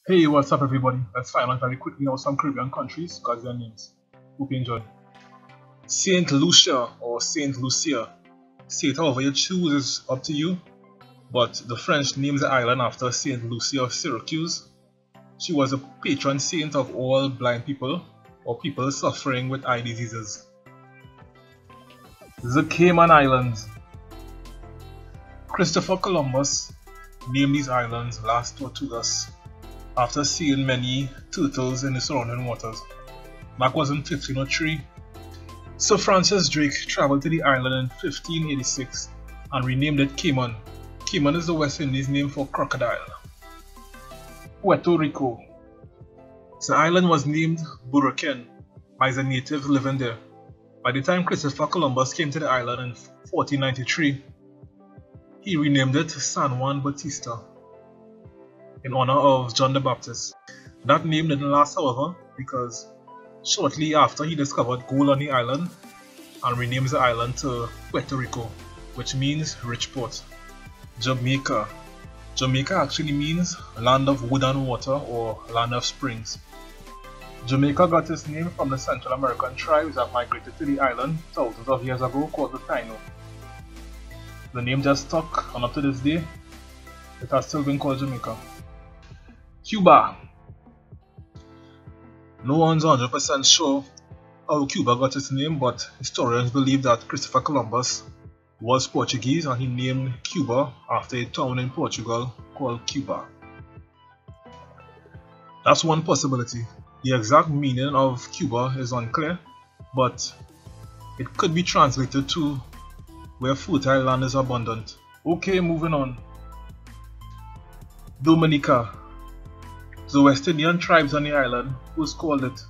Hey, what's up everybody? Let's find out very quickly how some Caribbean countries got their names. Hope you enjoy. Saint Lucia or Saint Lucia. Say it however you choose, is up to you. But the French named the island after Saint Lucia of Syracuse. She was a patron saint of all blind people or people suffering with eye diseases. The Cayman Islands. Christopher Columbus named these islands Las Tortugas after seeing many turtles in the surrounding waters. Back was in 1503. Sir Francis Drake traveled to the island in 1586 and renamed it Cayman. Cayman is the West Indies name for crocodile. Puerto Rico. The island was named Burriquén by the natives living there. By the time Christopher Columbus came to the island in 1493, he renamed it San Juan Bautista in honor of John the Baptist. That name didn't last, however, because shortly after he discovered gold on the island and renamed the island to Puerto Rico, which means rich port. Jamaica. Jamaica actually means land of wood and water or land of springs. Jamaica got its name from the Central American tribes that migrated to the island thousands of years ago called the Taino. The name just stuck, and up to this day, it has still been called Jamaica. Cuba. No one's 100% sure how Cuba got its name, but historians believe that Christopher Columbus was Portuguese and he named Cuba after a town in Portugal called Cuba. That's one possibility. The exact meaning of Cuba is unclear, but it could be translated to where fertile land is abundant. Okay, moving on. Dominica. The West Indian tribes on the island first called it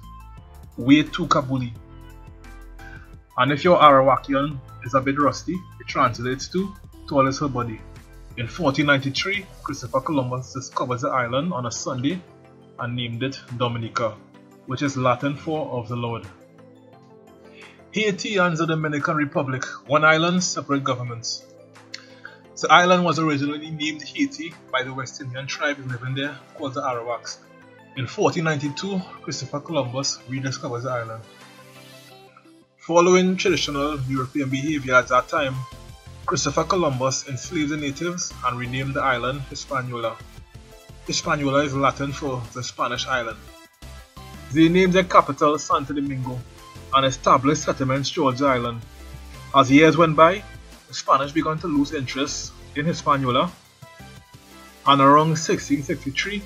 Waytukabuli. And if your Arawakian is a bit rusty, it translates to tall is her body. In 1493, Christopher Columbus discovered the island on a Sunday and named it Dominica, which is Latin for of the Lord. Haiti and the Dominican Republic, one island, separate governments. The island was originally named Haiti by the West Indian tribe living there called the Arawaks. In 1492, Christopher Columbus rediscovered the island. Following traditional European behavior at that time, Christopher Columbus enslaved the natives and renamed the island Hispaniola. Hispaniola is Latin for the Spanish island. They named their capital Santo Domingo and established settlements throughout the island. As years went by, the Spanish began to lose interest in Hispaniola, and around 1663,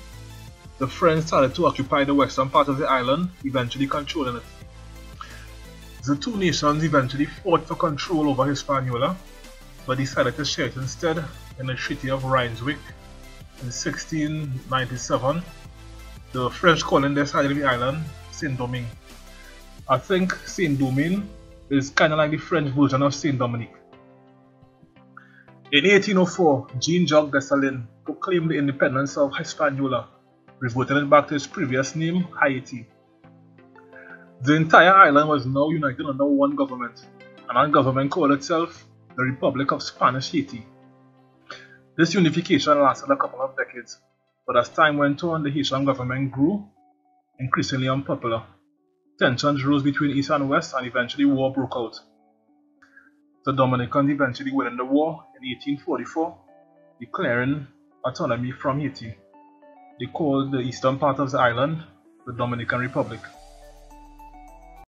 the French started to occupy the western part of the island, eventually controlling it. The two nations eventually fought for control over Hispaniola, but decided to share it instead in the Treaty of Ryswick in 1697, the French calling their side of the island Saint-Domingue. I think Saint-Domingue is kind of like the French version of Saint-Dominique. In 1804, Jean-Jacques Dessalines proclaimed the independence of Hispaniola, reverting it back to its previous name, Haiti. The entire island was now united under one government, and that government called itself the Republic of Spanish Haiti. This unification lasted a couple of decades, but as time went on, the Haitian government grew increasingly unpopular. Tensions rose between East and West, and eventually war broke out. The Dominicans eventually won the war in 1844, declaring autonomy from Haiti. They called the eastern part of the island the Dominican Republic.